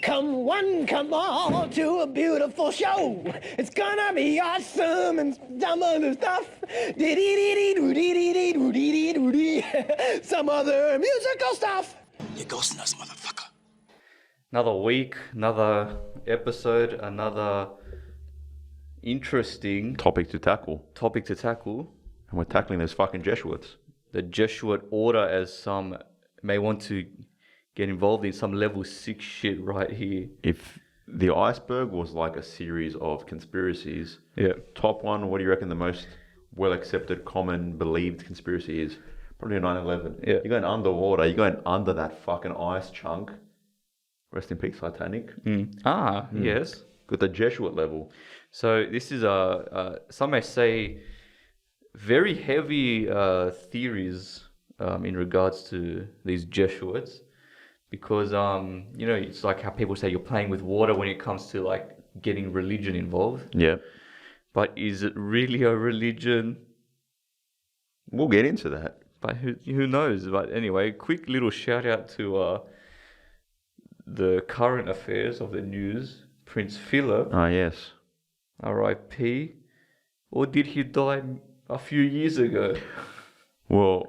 Come one, come all to a beautiful show. It's gonna be awesome and some other stuff. Some other musical stuff. You Ghostnuts, motherfucker. Another week, another episode, another interesting Topic to tackle. And we're tackling those fucking Jesuits. The Jesuit order, as some may want to get involved in some level 6 shit right here. If the iceberg was like a series of conspiracies, top one, what do you reckon the most well-accepted, common, believed conspiracy is? Probably 9/11. Yeah. You're going underwater, you're going under that fucking ice chunk. Rest in peace, Titanic. Yes. Got the Jesuit level. So this is some may say very heavy theories in regards to these Jesuits, because it's like how people say you're playing with water when it comes to like getting religion involved. Yeah. But is it really a religion? We'll get into that. But who knows? But anyway, quick little shout out to the current affairs of the news. Prince Philip. Ah, yes. R.I.P. Or did he die a few years ago? Well,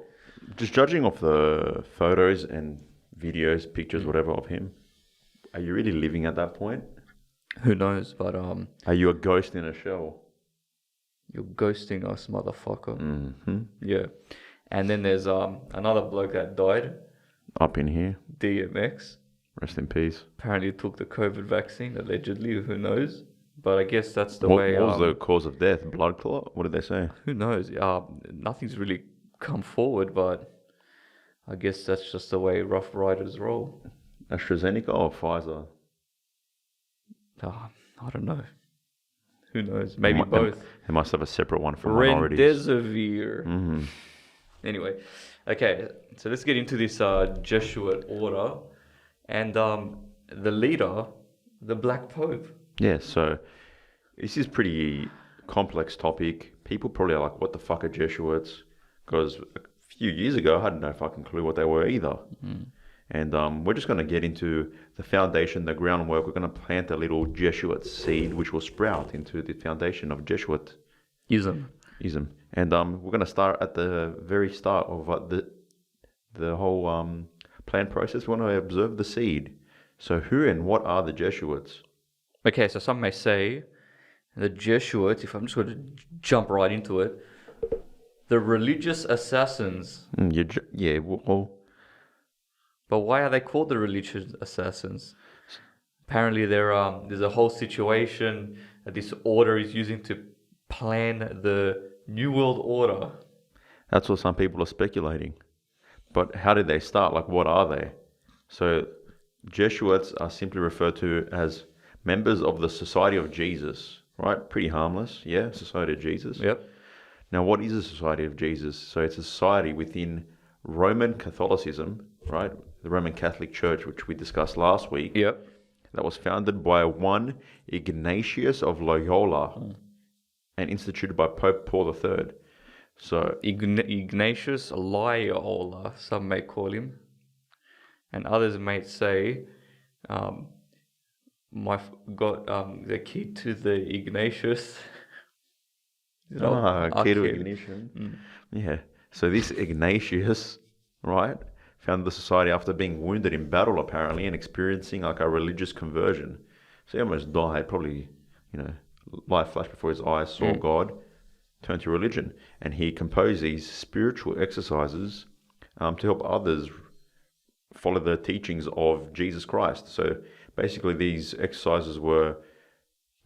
just judging off the photos and videos, pictures, whatever of him, are you really living at that point? Who knows? But Are you a ghost in a shell? you're ghosting us, motherfucker. Mm-hmm. Yeah. And then there's another bloke that died, Up in here. DMX. Rest in peace. Apparently took the COVID vaccine, allegedly. Who knows? But I guess that's the What way. was the cause of death? Blood clot? What did they say? Who knows? Nothing's really come forward, but I guess that's just the way Rough Riders roll. AstraZeneca or Pfizer? I don't know. Who knows? Maybe both. They must have a separate one for minorities. Remdesivir. Mm-hmm. Anyway, okay, so let's get into this Jesuit order and the leader, the Black Pope. Yeah, so this is pretty complex topic. People probably are like, what the fuck are Jesuits? Because a few years ago, I had no fucking clue what they were either. Mm. And we're just going to get into the foundation, the groundwork. We're going to plant a little Jesuit seed, which will sprout into the foundation of Jesuitism. And we're going to start at the very start of the whole plan process. We want to observe the seed. So who and what are the Jesuits? Okay, so some may say the Jesuits, if I'm just going to jump right into it, the religious assassins. Well, But why are they called the religious assassins? Apparently there's a whole situation that this order is using to plan the New World Order. that's what some people are speculating. But how did they start? Like, what are they? So Jesuits are simply referred to as members of the Society of Jesus, right? Pretty harmless, yeah, Society of Jesus. Yep. Now, what is the Society of Jesus? So it's a society within Roman Catholicism, right? The Roman Catholic Church, which we discussed last week. Yep. That was founded by one Ignatius of Loyola and instituted by Pope Paul III. So Ignatius Loyola, some may call him, and others may say, got the key to the Ignatius. key to ignition. Yeah. So this Ignatius, right, founded the society after being wounded in battle apparently and experiencing like a religious conversion. So he almost died, probably, life flashed before his eyes, saw God, turned to religion, and he composed these spiritual exercises to help others follow the teachings of Jesus Christ. So basically these exercises were,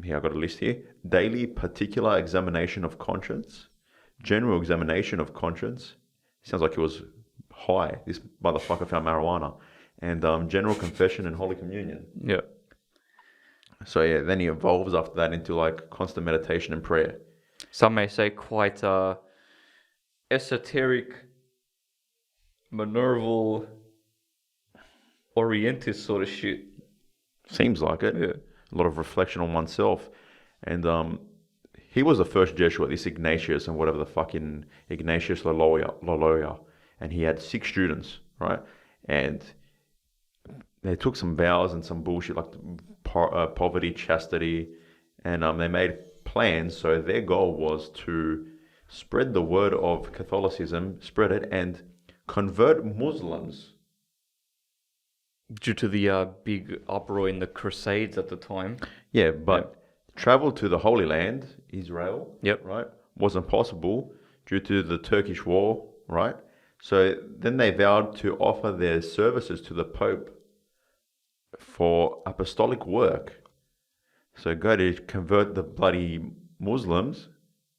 here I've got a list here: daily particular examination of conscience, general examination of conscience. Sounds like he was high. This motherfucker found marijuana. And general confession and Holy Communion. Yeah. So yeah, then he evolves after that into like constant meditation and prayer. Some may say quite esoteric, Minerval, Orientis sort of shit. Seems like it. Yeah. A lot of reflection on oneself. And he was the first Jesuit, this Ignatius and whatever the fucking Ignatius Loyola. And he had 6 students, right? And they took some vows and some bullshit like poverty, chastity, and they made plans. So their goal was to spread the word of Catholicism, spread it, and convert Muslims. Due to the big uproar in the Crusades at the time. Yeah, but travel to the Holy Land, Israel, Yep. right, wasn't possible due to the Turkish war, right? So then they vowed to offer their services to the Pope for apostolic work. So go to convert the bloody Muslims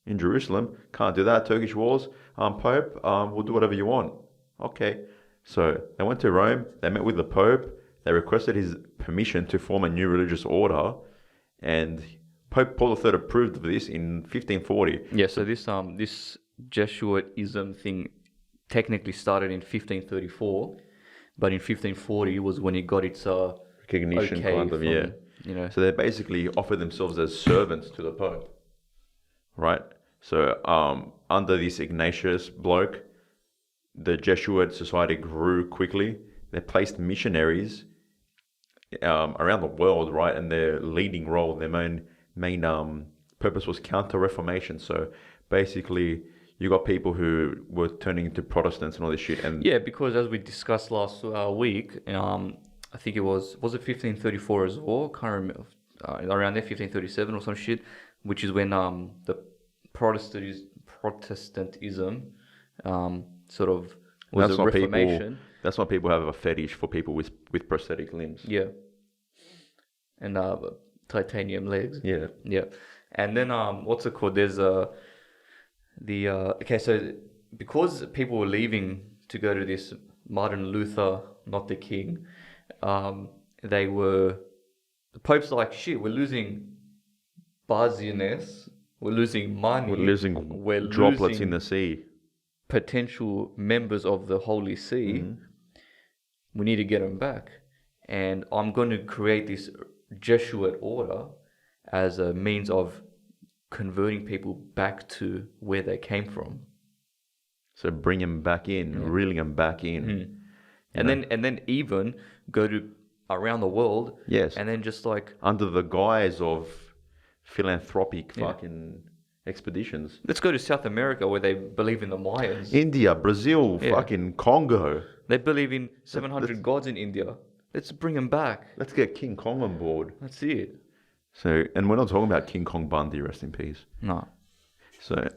in Jerusalem. Can't do that. Turkish wars. Pope, we'll do whatever you want. Okay. So they went to Rome. They met with the Pope. They requested his permission to form a new religious order, and Pope Paul III approved of this in 1540. Yeah. So this Jesuitism thing technically started in 1534, but in 1540 was when it got its Recognition, okay kind of, from, yeah. You know. So they basically offered themselves as servants to the Pope, right? So under this Ignatius bloke, the Jesuit society grew quickly. They placed missionaries around the world, right? And their leading role, their main purpose was counter-reformation. So basically, you got people who were turning into Protestants and all this shit. And Yeah, because as we discussed last week, I think it was it 1534 as well? Can't remember. Around there, 1537 or some shit, which is when the Protestantism sort of was that's a why reformation. that's why people have a fetish for people with prosthetic limbs. Yeah, and titanium legs. Yeah. Yeah, and then what's it called? There's okay, so because people were leaving to go to this Martin Luther, not the king, the Pope's like, shit, we're losing buzziness, we're losing money, We're losing droplets in the sea. Potential members of the Holy See. We need to get them back, and I'm going to create this Jesuit order as a means of converting people back to where they came from. So bring them back in, reeling them back in. And then even go to around the world. Yes. And then just like under the guise of philanthropic fucking expeditions. let's go to South America where they believe in the Mayans. India, Brazil, fucking Congo. They believe in 700 gods in India. Let's bring them back. Let's get King Kong on board. That's it. So, and we're not talking about King Kong Bundy, rest in peace. No. So,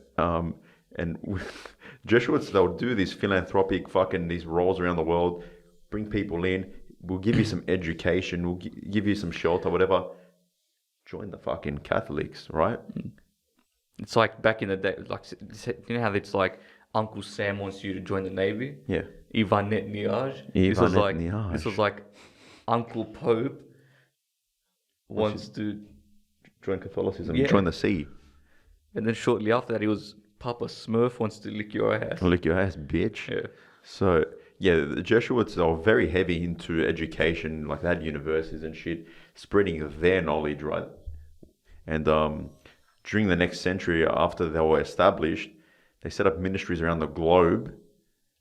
Jesuits, they'll do these philanthropic these roles around the world, bring people in, we'll give you some education, we'll give you some shelter, whatever. Join the fucking Catholics, right? It's like back in the day, like, you know how it's like Uncle Sam wants you to join the Navy? Yeah. Ivanette Niage. This was like Uncle Pope wants to join Catholicism, Yeah. join the sea. And then shortly after that, he was Papa Smurf wants to lick your ass. Lick your ass, bitch. Yeah. So, yeah, the Jesuits are very heavy into education, like they had universities and shit, spreading their knowledge, right? And during the next century, after they were established, they set up ministries around the globe,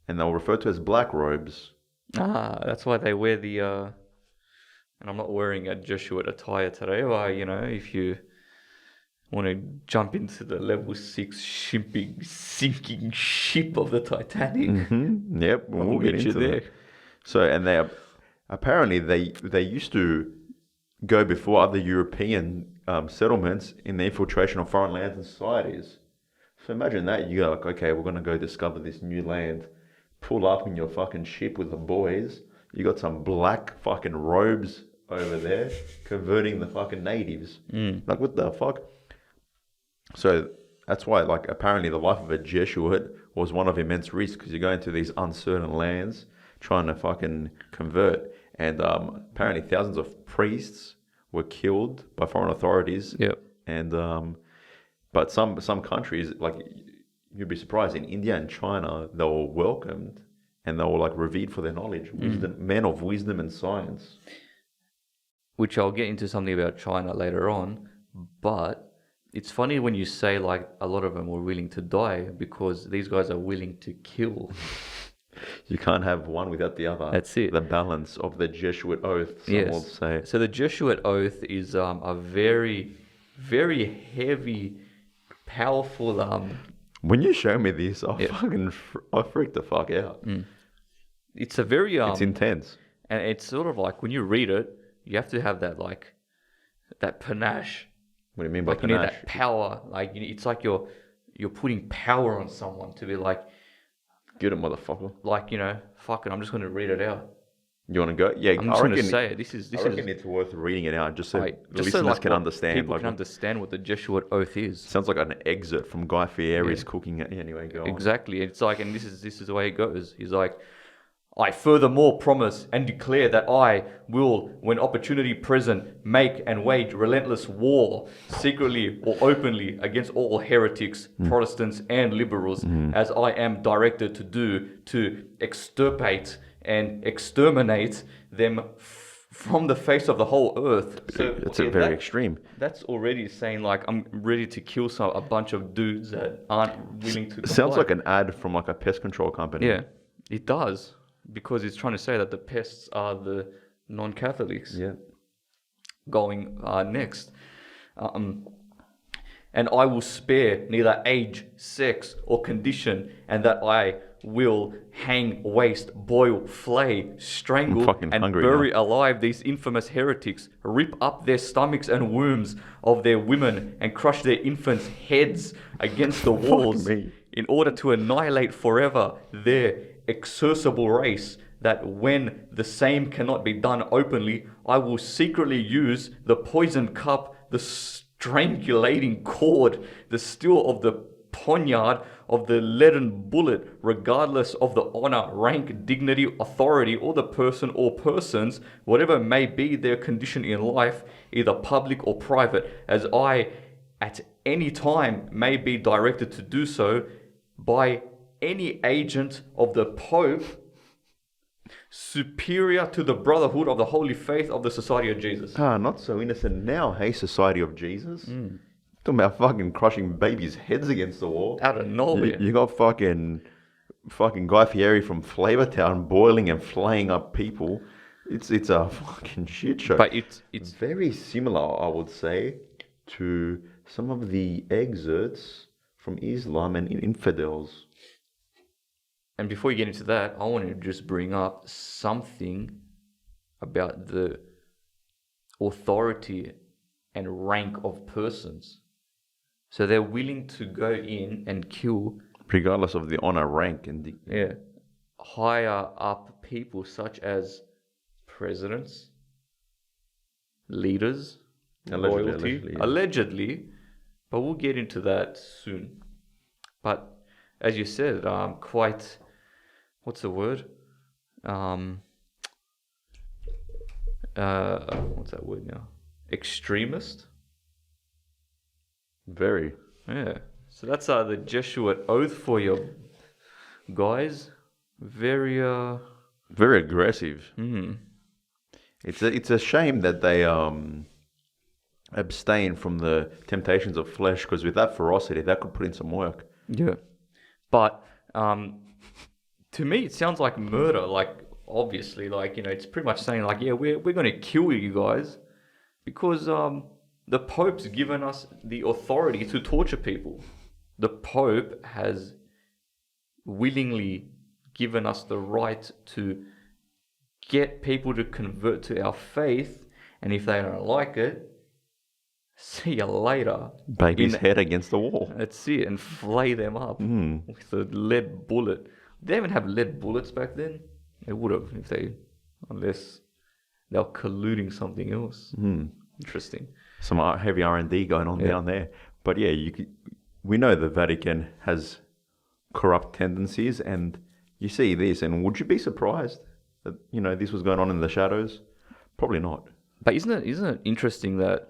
and they were referred to as black robes. Ah, that's why they wear the, and I'm not wearing a Jesuit attire today, but, you know, if you want to jump into the level 6 sinking ship of the Titanic. Mm-hmm. Yep, we'll get into there. that. So, and they apparently they used to go before other European settlements in the infiltration of foreign lands and societies. So imagine that, you go like, okay, we're gonna go discover this new land, pull up in your fucking ship with the boys. You got some black fucking robes over there, converting the fucking natives. Like, what the fuck? So that's why, like, apparently the life of a Jesuit was one of immense risk, because you're going to these uncertain lands trying to fucking convert. And apparently thousands of priests were killed by foreign authorities. Yep. And but some countries, like, you'd be surprised, in India and China, they were welcomed and they were like revered for their knowledge, wisdom, men of wisdom and science. Which I'll get into something about China later on, but it's funny when you say like a lot of them were willing to die, because these guys are willing to kill. You can't have one without the other. That's it. The balance of the Jesuit oath, some will say. So the Jesuit oath is a very, very heavy, powerful. When you show me this, I freaked the fuck out. It's a very It's intense. and it's sort of like when you read it, you have to have that that panache. What do you mean by Like you need panache? that power. Like it's like you're putting power on someone to be like, Get it, motherfucker. fuck it, I'm just going to read it out. You want to go? Yeah, I'm just going to say it. This I reckon it's worth reading it out just so listeners like can what understand. People can understand what the Jesuit oath is. Sounds like an excerpt from Guy Fieri's cooking. Anyway, go on. Exactly. It's like, and this is the way it goes. He's like, I furthermore promise and declare that I will, when opportunity present, make and wage relentless war, secretly or openly, against all heretics, Protestants, and liberals, as I am directed to do, to extirpate and exterminate them from the face of the whole earth. So It's very extreme. That's already saying like I'm ready to kill a bunch of dudes that aren't willing to. Sounds comply. like an ad from like a pest control company. Yeah, it does, because it's trying to say that the pests are the non-Catholics. Yeah. Going next. And I will spare neither age, sex, or condition, and that I will hang, waste, boil, flay, strangle, and bury alive these infamous heretics, rip up their stomachs and wombs of their women, and crush their infants' heads against the walls, in order to annihilate forever their exorcible race, that when the same cannot be done openly, I will secretly use the poisoned cup, the strangulating cord, the steel of the poniard, of the leaden bullet, regardless of the honor, rank, dignity, authority, or the person or persons, whatever may be their condition in life, either public or private, as I at any time may be directed to do so by any agent of the Pope, superior to the brotherhood of the holy faith of the Society of Jesus. Not so innocent now, hey, Society of Jesus. Talking about fucking crushing babies' heads against the wall. Out of nowhere. You got fucking Guy Fieri from Flavortown boiling and flaying up people. It's a fucking shit show. But it's very similar, I would say, to some of the excerpts from Islam and infidels. And before you get into that, I want to just bring up something about the authority and rank of persons. So they're willing to go in and kill, regardless of the honor, rank, and higher up people such as presidents, leaders, allegedly, but we'll get into that soon. But as you said, quite, what's the word? What's that word now? Extremist? Very. Yeah. So that's the Jesuit oath for you guys. Very aggressive. It's a shame that they abstain from the temptations of flesh, because with that ferocity, that could put in some work. Yeah. But to me, it sounds like murder. Like, obviously, like, it's pretty much saying like, yeah, we're going to kill you guys because the Pope's given us the authority to torture people. The Pope has willingly given us the right to get people to convert to our faith, and if they don't like it, see you later. Baby's head against the wall. That's it, and flay them up with a lead bullet. Did they even have lead bullets back then? They would have, unless they were colluding something else. Interesting. Some heavy R&D going on down there. But yeah, we know the Vatican has corrupt tendencies, and you see this, and would you be surprised that, this was going on in the shadows? Probably not. But isn't it interesting that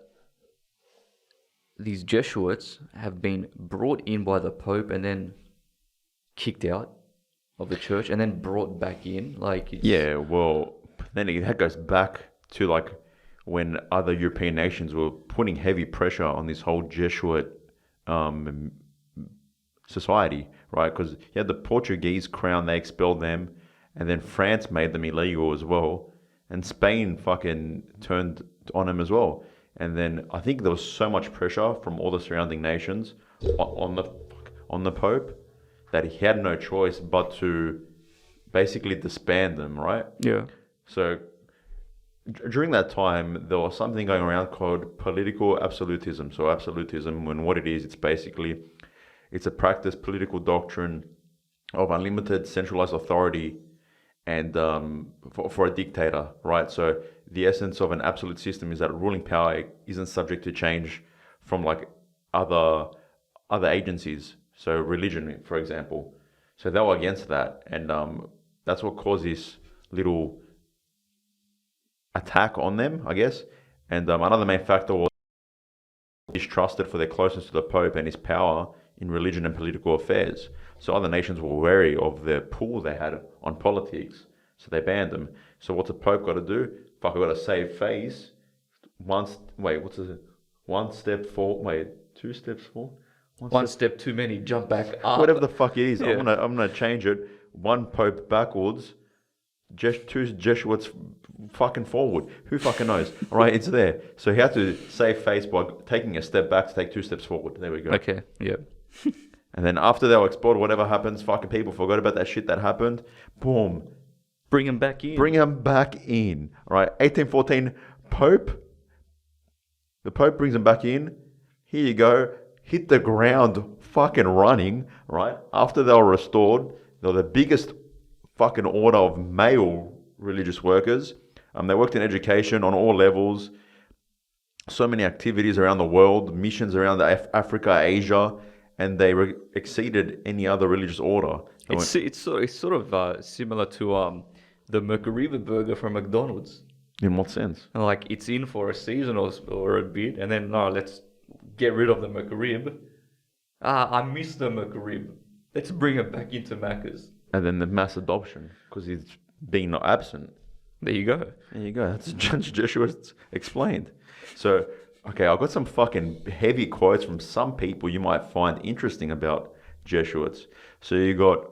these Jesuits have been brought in by the Pope and then kicked out of the church and then brought back in? Yeah, well, then that goes back to like when other European nations were putting heavy pressure on this whole Jesuit society, right? Because you had the Portuguese crown, they expelled them, and then France made them illegal as well, and Spain fucking turned on them as well. And then I think there was so much pressure from all the surrounding nations on the Pope that he had no choice but to basically disband them, right? Yeah. So during that time, there was something going around called political absolutism. So absolutism, when what it is, it's a practice, political doctrine of unlimited centralized authority and for a dictator, right? So the essence of an absolute system is that ruling power isn't subject to change from like other agencies. So religion, for example. So they were against that, and that's what caused this little attack on them, I guess. And another main factor was distrusted for their closeness to the Pope and his power in religion and political affairs. So other nations were wary of the pull they had on politics, so they banned them. So what's the Pope got to do? Fuck, I got to save face. One step forward. Wait, 2 steps forward. One step too many, jump back up. Whatever the fuck it is, Yeah. I'm gonna change it. One Pope backwards, just 2 Jesuits fucking forward. Who fucking knows? All right, it's there. So he had to save face by taking a step back to take 2 steps forward. There we go. Okay, yeah. And then after they were expelled, whatever happens, fucking people forgot about that shit that happened. Boom. Bring him back in. Bring him back in. All right, 1814, Pope. The Pope brings him back in. Here you go. Hit the ground fucking running, right? After they were restored, they were the biggest fucking order of male religious workers. They worked in education on all levels. So many activities around the world, missions around Africa, Asia, and they exceeded any other religious order. It's sort of similar to the McRib burger from McDonald's. In what sense? And like it's in for a season or a bit, and then no, let's get rid of the McRib. I miss the McRib. Let's bring it back into Macca's. And then the mass adoption, because he's being not absent. There you go. There you go. That's Jesuits explained. So, okay, I've got some fucking heavy quotes from some people you might find interesting about Jesuits. So you got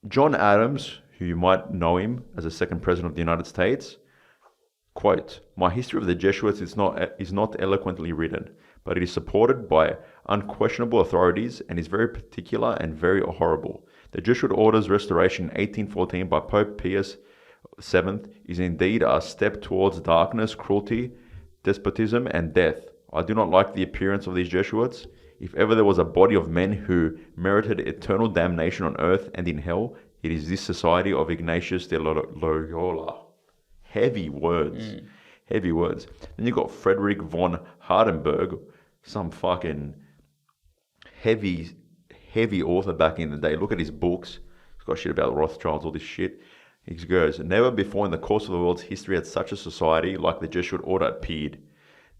John Adams, who you might know him as the second president of the United States. Quote, "My history of the Jesuits is not eloquently written, but it is supported by unquestionable authorities and is very particular and very horrible. The Jesuit Order's restoration in 1814 by Pope Pius VII is indeed a step towards darkness, cruelty, despotism, and death. I do not like the appearance of these Jesuits. If ever there was a body of men who merited eternal damnation on earth and in hell, it is this society of Ignatius de Loyola." Heavy words. Heavy words. Then you got Frederick von Hardenberg, some fucking heavy author back in the day. Look at his books. He's got shit about the Rothschilds, all this shit. He goes, "Never before in the course of the world's history had such a society like the Jesuit order appeared.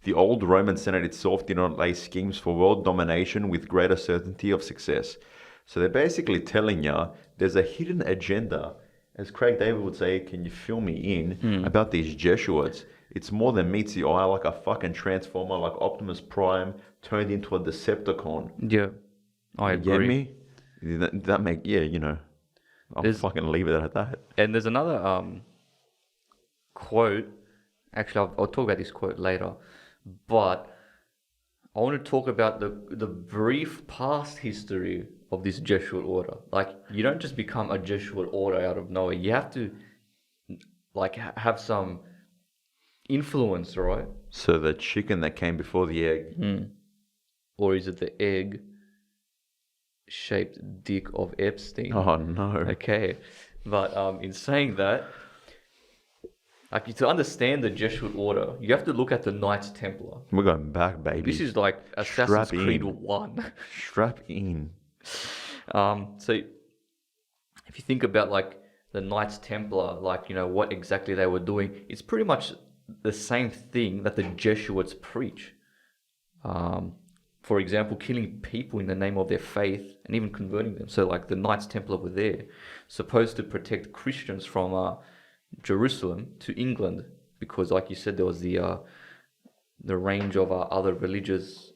The old Roman Senate itself did not lay schemes for world domination with greater certainty of success." So they're basically telling you there's a hidden agenda. As Craig David would say, can you fill me in about these Jesuits? It's more than meets the eye, like a fucking transformer, like Optimus Prime turned into a Decepticon. Yeah, I agree. Get me? That make, yeah, you know, I'll fucking leave it at that. And there's another quote. Actually, I'll talk about this quote later, but I want to talk about the brief past history of this Jesuit order. Like, you don't just become a Jesuit order out of nowhere. You have to, like, have some influence, right? So the chicken that came before the egg. Or is it the egg-shaped dick of Epstein? Oh, no. Okay, but in saying that, like, to understand the Jesuit order, you have to look at the Knights Templar. We're going back, baby. This is like Assassin's Creed 1. Strap in. So if you think about like the Knights Templar, like, you know, what exactly they were doing, it's pretty much the same thing that the Jesuits preach. For example, killing people in the name of their faith and even converting them. So like the Knights Templar were there, supposed to protect Christians from Jerusalem to England, because like you said, there was the range of other religious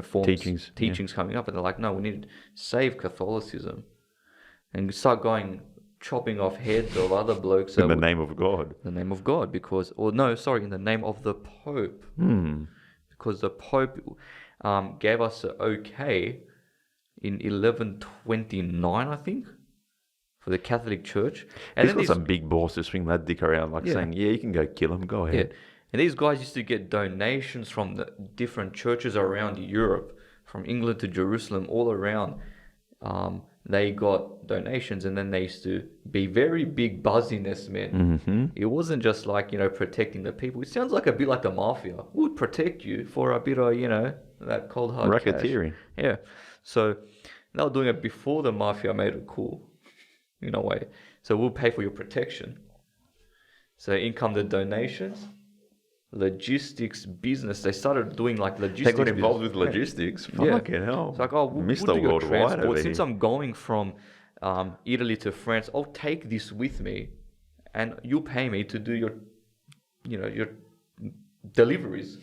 forms, teachings coming up, and they're like, no, we need to save Catholicism. and start going chopping off heads of other blokes. In the name of God. The name of God, because, or no, sorry, in the name of the Pope. Because the Pope gave us an okay in 1129, I think, for the Catholic Church. And He's got some big balls to swing that dick around, like saying, yeah, you can go kill him, go ahead. Yeah. And these guys used to get donations from the different churches around Europe, from England to Jerusalem, all around. They got donations, and then they used to be very big buzziness men. It wasn't just like, protecting the people. It sounds like a bit like the mafia. Would protect you for a bit of, that cold hard Racketeering. cash. Yeah. So they were doing it before the mafia made it cool, in a way. So we'll pay for your protection. So in come the donations. Logistics business. They started doing like logistics. They got involved with logistics. Fucking hell. It's like, we'll Mr. do your Worldwide transport. over Since here. I'm going from Italy to France, I'll take this with me, and you pay me to do your deliveries.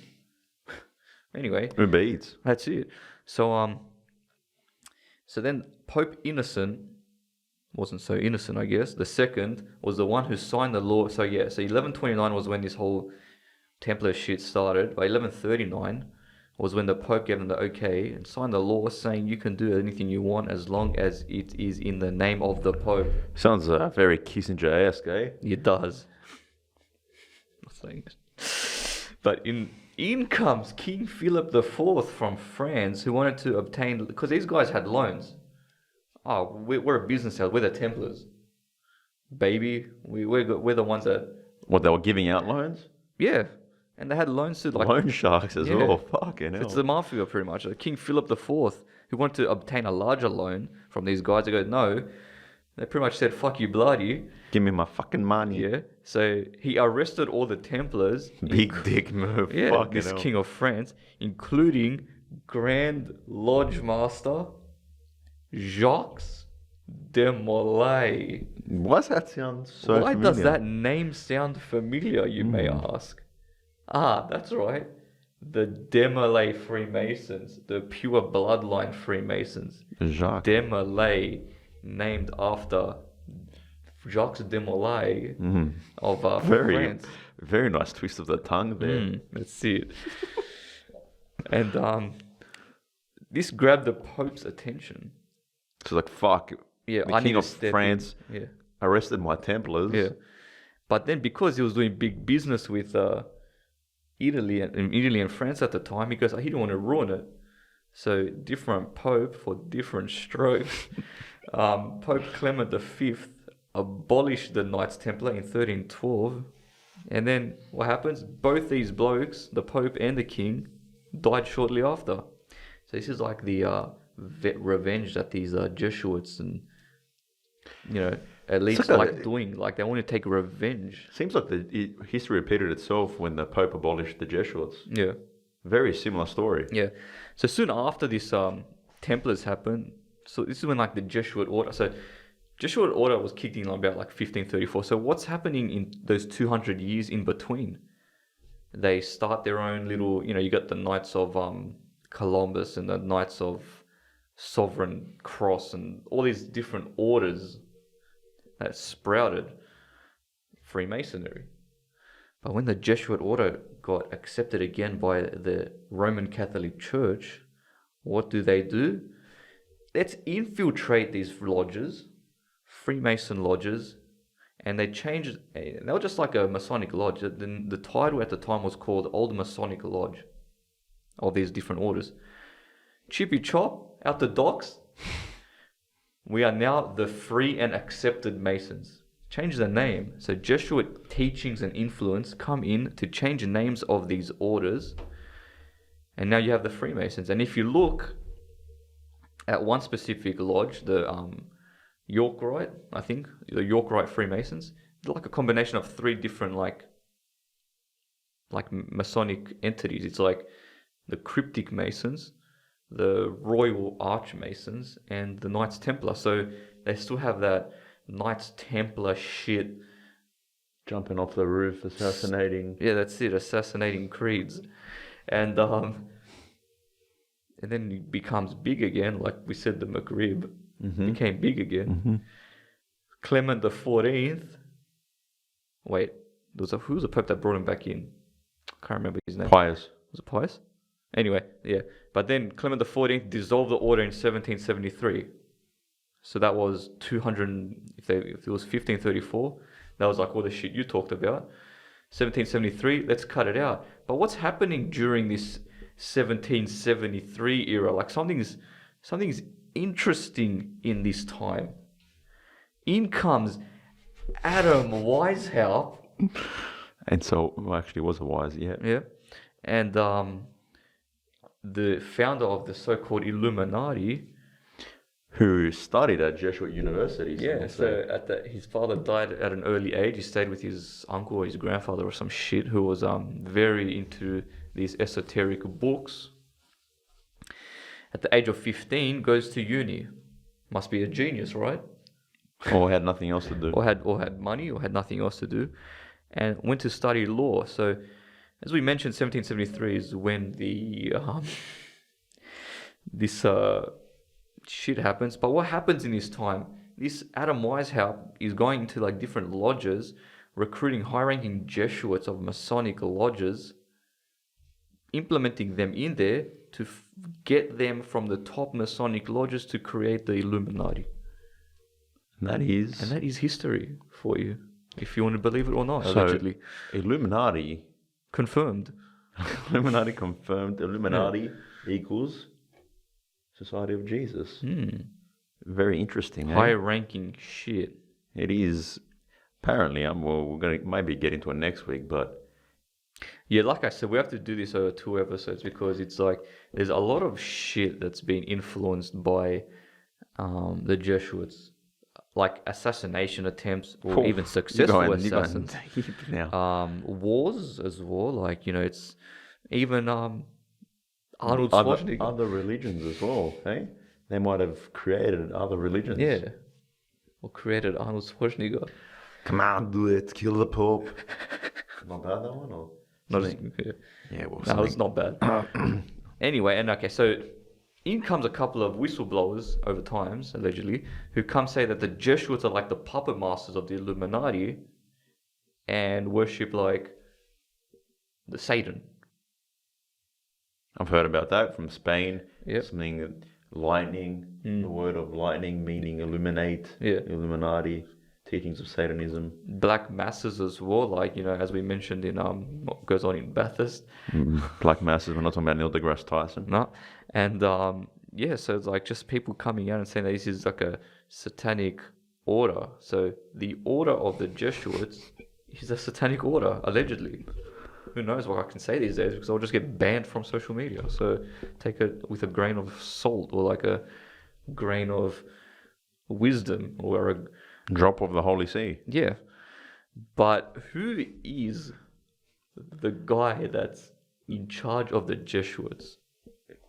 Anyway, Uber Eats. that's it. So then Pope Innocent wasn't so innocent, I guess. The second was the one who signed the law. So 1129 was when this whole Templar shit started. By 1139 was when the Pope gave them the okay and signed the law saying you can do anything you want as long as it is in the name of the Pope. Sounds very Kissinger-esque, eh? It does. Not saying it. But in comes King Philip IV from France, who wanted to obtain, because these guys had loans. Oh, we're a business house. We're the Templars. Baby, we're the ones that... What, they were giving out loans? Yeah. And they had loans to like... Loan sharks as well. Fucking hell. It's the mafia pretty much. King Philip IV, who wanted to obtain a larger loan from these guys. They go, no. They pretty much said, fuck you, bloody. Give me my fucking money. Yeah. So he arrested all the Templars. Big dick move. Yeah, Fucking this hell. King of France, including Grand Lodge Master Jacques de Molay. Why does that sound so Why familiar? does that name sound familiar, you may ask? That's right. The de Molay Freemasons, the pure bloodline Freemasons. Jacques. De Molay, named after Jacques de Molay of Very, France. very nice twist of the tongue there. That's it. And this grabbed the Pope's attention. So like, fuck. Yeah, the I King need to of step France in. Yeah. arrested my Templars. Yeah. But then because he was doing big business with Italy and France at the time, he goes, he didn't want to ruin it. So different Pope for different strokes. Pope Clement V abolished the Knights Templar in 1312. And then what happens? Both these blokes, the Pope and the King, died shortly after. So this is like the revenge that these Jesuits and, at least doing. Like they want to take revenge. Seems like the history repeated itself when the Pope abolished the Jesuits. Yeah. Very similar story. Yeah. So soon after this Templars happened, so this is when like the Jesuit order. So Jesuit order was kicked in about like 1534. So what's happening in those 200 years in between? They start their own little, you got the Knights of Columbus and the Knights of Sovereign Cross and all these different orders that sprouted Freemasonry. But when the Jesuit order got accepted again by the Roman Catholic Church, what do? Let's infiltrate these lodges, Freemason lodges, and they changed. They were just like a Masonic lodge. The title at the time was called Old Masonic Lodge of these different orders. Chippy chop, out the docks. We are now the free and accepted Masons. Change the name. So Jesuit teachings and influence come in to change the names of these orders. And now you have the Freemasons. And if you look at one specific lodge, the Yorkite, I think, the Yorkite Freemasons, they're like a combination of three different like Masonic entities. It's like the Cryptic Masons, the Royal Archmasons, and the Knights Templar. So they still have that Knights Templar shit. Jumping off the roof, assassinating. Yeah, that's it, assassinating creeds. And then it becomes big again, like we said, the McRib became big again. Clement the 14th. Wait, who was the pope that brought him back in? I can't remember his name. Pius. Was it Pius? Anyway, yeah. But then Clement the 14th dissolved the order in 1773. So that was 200. If it was 1534, that was like all the shit you talked about. 1773. Let's cut it out. But what's happening during this 1773 era? Like something's interesting in this time. In comes Adam Weishaupt. And so, well, actually, it was a wise, yeah. Yeah. And the founder of the so-called Illuminati. Who studied at Jesuit universities. Yeah, so his father died at an early age. He stayed with his uncle or his grandfather or some shit who was very into these esoteric books. At the age of 15, goes to uni. Must be a genius, right? Or had nothing else to do. Or had money or had nothing else to do. And went to study law. So, as we mentioned, 1773 is when the this shit happens. But what happens in this time? This Adam Weishaupt is going into like different lodges, recruiting high-ranking Jesuits of Masonic lodges, implementing them in there to get them from the top Masonic lodges to create the Illuminati. And that is history for you, if you want to believe it or not. So, allegedly, Illuminati confirmed. Illuminati confirmed. Illuminati equals Society of Jesus. Very interesting. High-ranking shit. It is. Apparently, well, we're going to maybe get into it next week, but... Yeah, like I said, we have to do this over 2 episodes because it's like, there's a lot of shit that's been influenced by the Jesuits. Like assassination attempts or even successful assassins. Wars as well. Like, it's even... Arnold Schwarzenegger. Other religions as well, hey? They might have created other religions. Yeah. Or created Arnold Schwarzenegger. Come on, do it. Kill the Pope. Not bad, that one? Or Yeah, well, no, it's not bad. Anyway, and okay, so in comes a couple of whistleblowers over times, allegedly, who come say that the Jesuits are like the puppet masters of the Illuminati and worship like the Satan. I've heard about that from Spain. Yep. Something lightning, the word of lightning meaning illuminate, Illuminati, teachings of Satanism. Black masses as well, like, as we mentioned in what goes on in Bathurst. Black masses, we're not talking about Neil deGrasse Tyson. No. And so it's like just people coming out and saying that this is like a satanic order. So the order of the Jesuits is a satanic order, allegedly. Who knows what I can say these days because I'll just get banned from social media. So take it with a grain of salt or like a grain of wisdom or a drop of the Holy See. Yeah. But who is the guy that's in charge of the Jesuits?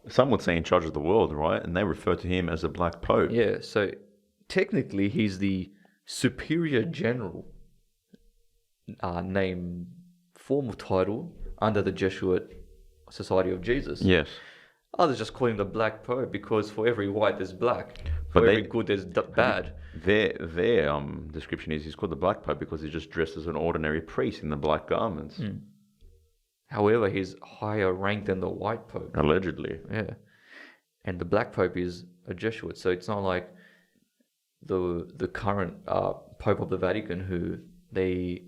Some would say in charge of the world, right? And they refer to him as the Black Pope. Yeah, so technically he's the Superior General name formal title under the Jesuit Society of Jesus. Yes. Others just call him the Black Pope because for every white there's black. For every good there's bad. Their description is he's called the Black Pope because he's just dressed as an ordinary priest in the black garments. However, he's higher ranked than the white Pope. Allegedly. Yeah. And the Black Pope is a Jesuit. So it's not like the current Pope of the Vatican who they're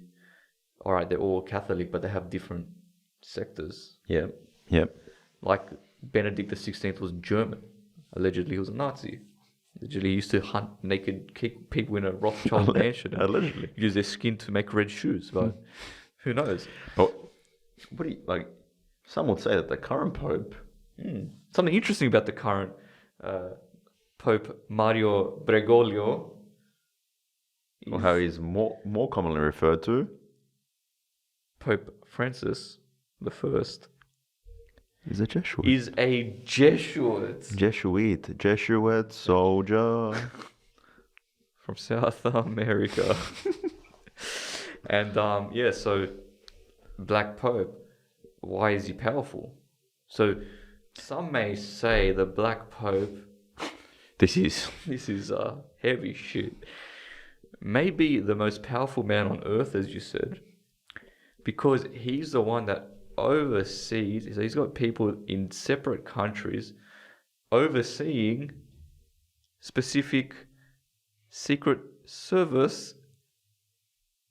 all Catholic, but they have different sectors. Yep. Like Benedict XVI was German. Allegedly, he was a Nazi. Allegedly, he used to hunt naked people in a Rothschild mansion. Allegedly. Use their skin to make red shoes, but who knows? But what do you, like, some would say that the current Pope... Something interesting about the current Pope Mario Bergoglio. Or how he's more commonly referred to. Pope Francis the First. Is a Jesuit. Is a Jesuit. Jesuit soldier. From South America. And so Black Pope, why is he powerful? So some may say the Black Pope, this is heavy shit. maybe the most powerful man on earth, as you said, because he's the one that oversees. So he's got people in separate countries overseeing specific secret service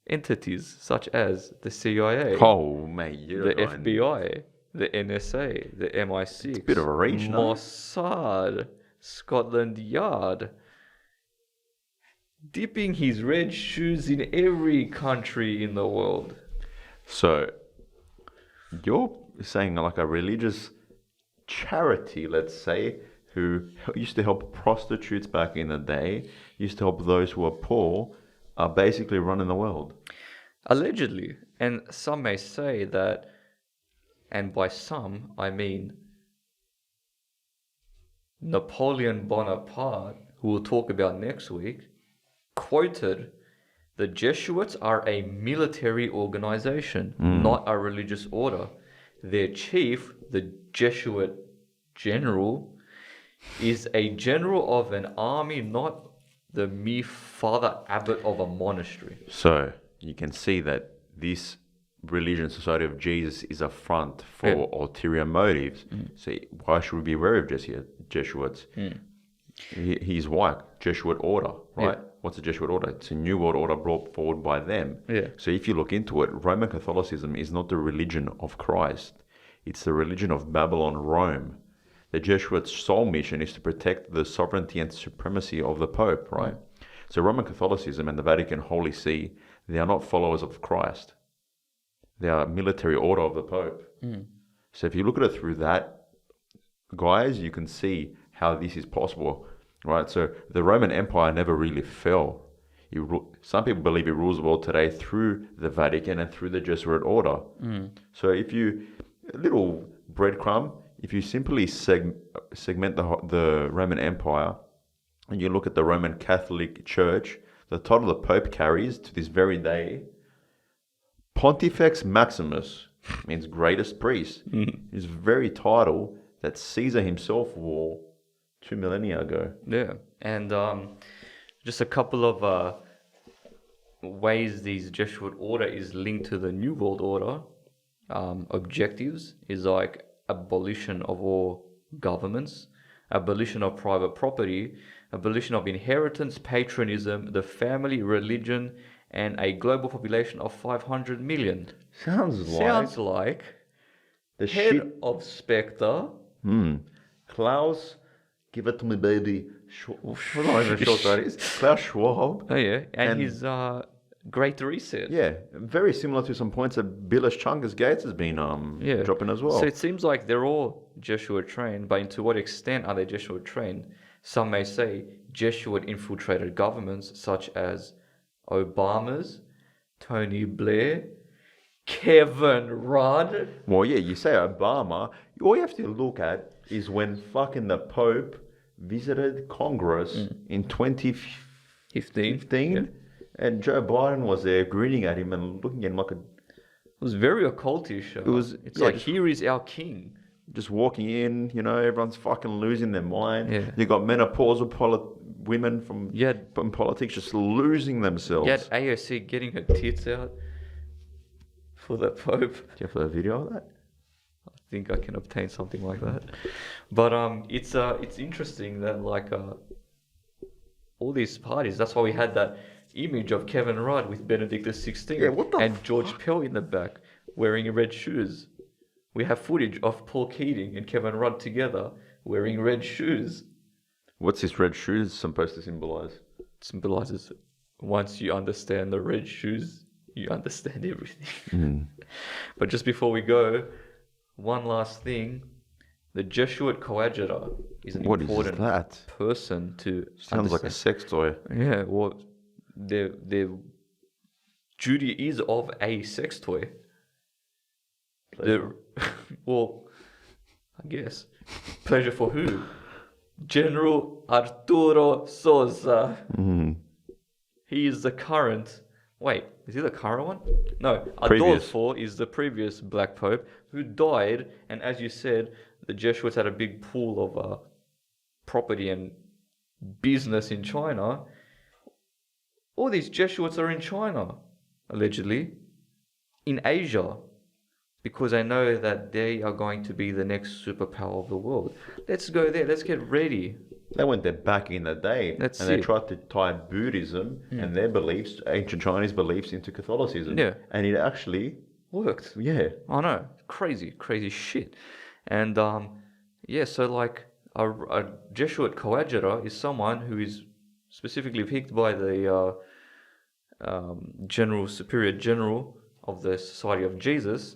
entities such as the CIA, Oh, mate, you're the going- FBI, the NSA, the MI6, It's a bit of a reach, no? Mossad, Scotland Yard, dipping his red shoes in every country in the world. So, you're saying like a religious charity, let's say, who used to help prostitutes back in the day, used to help those who are poor, are basically running the world. Allegedly. And some may say that, and by some, I mean Napoleon Bonaparte, who we'll talk about next week, quoted, "The Jesuits are a military organization, not a religious order. Their chief, the Jesuit general, is a general of an army, not the mere father abbot of a monastery." So, you can see that this religion, Society of Jesus, is a front for ulterior motives. So, why should we be wary of Jesuits? He's white, Jesuit order, right? What's a Jesuit order? It's a new world order brought forward by them. Yeah. So if you look into it, Roman Catholicism is not the religion of Christ. It's the religion of Babylon, Rome. The Jesuits' sole mission is to protect the sovereignty and supremacy of the Pope, right? So Roman Catholicism and the Vatican Holy See, they are not followers of Christ. They are a military order of the Pope. So if you look at it through that, guys, you can see how this is possible, right? So the Roman Empire never really fell. Some people believe it rules the world today through the Vatican and through the Jesuit order. So if you, a little breadcrumb, if you simply segment the Roman Empire and you look at the Roman Catholic Church, the title the Pope carries to this very day, Pontifex Maximus, means greatest priest. It's very title that Caesar himself wore 2 millennia ago. Yeah, and just a couple of ways these Jesuit order is linked to the New World Order. Objectives is like abolition of all governments, abolition of private property, abolition of inheritance, patronism, the family, religion, and a global population of 500 million. Sounds like the head shit. of Spectre. Klaus, give it to me, baby. I'm not even sure what that is. Klaus Schwab. Oh yeah, and And- his Great Reset. Yeah, very similar to some points that Billish Chungus Gates has been dropping as well. So it seems like they're all Jesuit trained, but to what extent are they Jesuit trained? Some may say Jesuit infiltrated governments such as Obama's, Tony Blair, Kevin Rudd. Well, yeah, you say Obama. All you have to look at is when fucking the Pope visited Congress in 2015, 15. and Joe Biden was there grinning at him and looking at him like It was very occultish. It's yeah, like, just- here is our king. just walking in, everyone's fucking losing their mind. Yeah. You got menopausal women from politics just losing themselves. You had AOC getting her tits out for the Pope. Do you have a video of that? I think I can obtain something like that. But it's interesting that all these parties. That's why we had that image of Kevin Rudd with Benedict XVI Yeah, what the and George Pell in the back wearing red shoes. We have footage of Paul Keating and Kevin Rudd together wearing red shoes. What's this red shoes supposed to symbolize? It symbolizes once you understand the red shoes, you understand everything. But just before we go, one last thing. The Jesuit coadjutor is an What is important that? person to Sounds like a understand. sex toy. Yeah, well, their duty is of a sex toy. Well, I guess. Pleasure for who? General Arturo Sosa. He is the current. Wait, is he the current one? No, Previous. Adolfo is the previous Black Pope who died, and as you said, the Jesuits had a big pool of property and business in China. all these Jesuits are in China, allegedly, in Asia, because they know that they are going to be the next superpower of the world. Let's go there. Let's get ready. They went there back in the day, That's and they it. tried to tie Buddhism and their beliefs, ancient Chinese beliefs, into Catholicism. Yeah. And it actually Worked. yeah. I know. Crazy shit. And so like a Jesuit coadjutor is someone who is specifically picked by the superior general of the Society of Jesus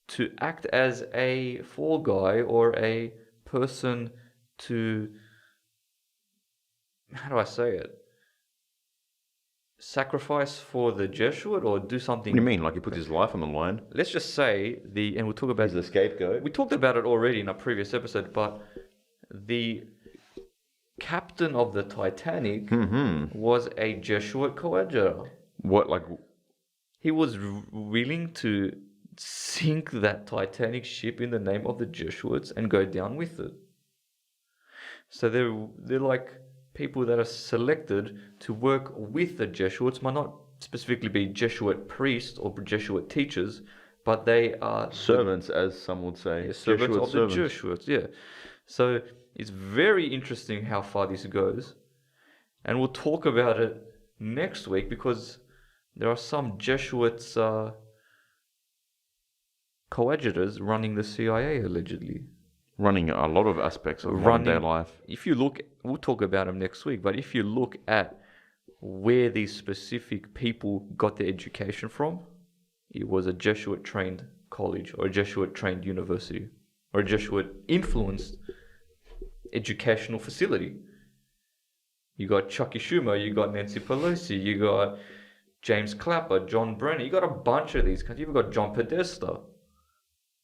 to act as a fall guy or a person to, how do I say it? Sacrifice for the Jesuit or do something. What do you mean? Like he puts his life on the line? Let's just say and we'll talk about He's the scapegoat. we talked about it already in a previous episode, but the captain of the Titanic was a Jesuit coadjutor. What, like? He was willing to sink that Titanic ship in the name of the Jesuits and go down with it. So they're like people that are selected to work with the Jesuits, might not specifically be Jesuit priests or Jesuit teachers, but they are Servants, as some would say. servants Jesuit of the Jesuits, yeah. So it's very interesting how far this goes. And we'll talk about it next week because there are some Jesuits coadjutors running the CIA allegedly. Running a lot of aspects of modern day life. If you look, we'll talk about them next week, but if you look at where these specific people got their education from, it was a Jesuit trained college or a Jesuit trained university or a Jesuit influenced educational facility. You got Chucky Schumer, you got Nancy Pelosi, you got James Clapper, John Brennan, you got a bunch of these guys. You've got John Podesta,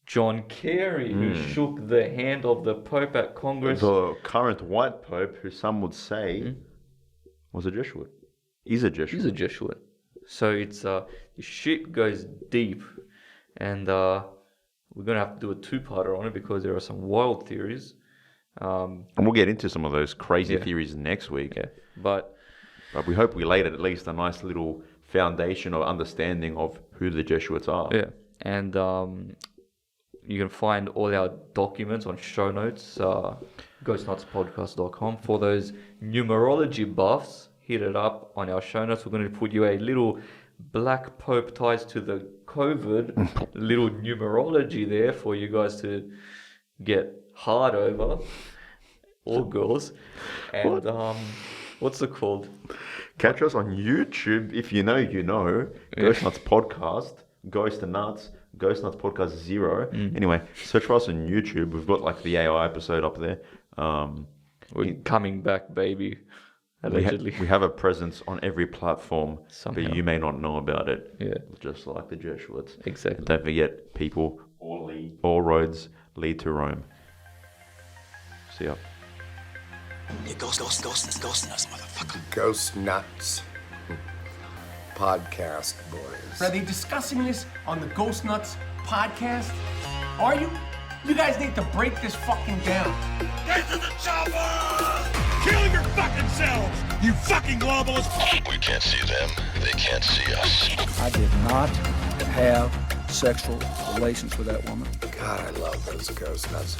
John Kerry, who shook the hand of the Pope at Congress. The current white Pope, who some would say was a Jesuit. Is a Jesuit. He's a Jesuit. So it's the shit goes deep, and we're gonna have to do a two-parter on it because there are some wild theories. And we'll get into some of those crazy theories next week. Yeah, but we hope we laid at least a nice little foundation of understanding of who the Jesuits are. yeah, and you can find all our documents on show notes, ghostnutspodcast.com. For those numerology buffs, hit it up on our show notes. We're going to put you a little black Pope ties to the COVID, little numerology there for you guys to get hard over, all girls. And what's it called? Catch us on YouTube. If you know, you know. Ghost Nuts Podcast, Ghost and Nuts, Ghost Nuts Podcast 0. Anyway, search for us on YouTube. We've got like the AI episode up there. We're coming back, baby. Allegedly. We have a presence on every platform, Somehow. but you may not know about it. Yeah. Just like the Jesuits. Exactly. Don't forget, people, all roads lead to Rome. See ya. You ghost nuts, motherfucker. Ghost Nuts Podcast, boys. Are they discussing this on the Ghost Nuts podcast? Are you? You guys need to break this fucking down. Get to the chopper! Kill your fucking selves, you fucking globalist! We can't see them, they can't see us. I did not have sexual relations with that woman. God, I love those Ghost Nuts.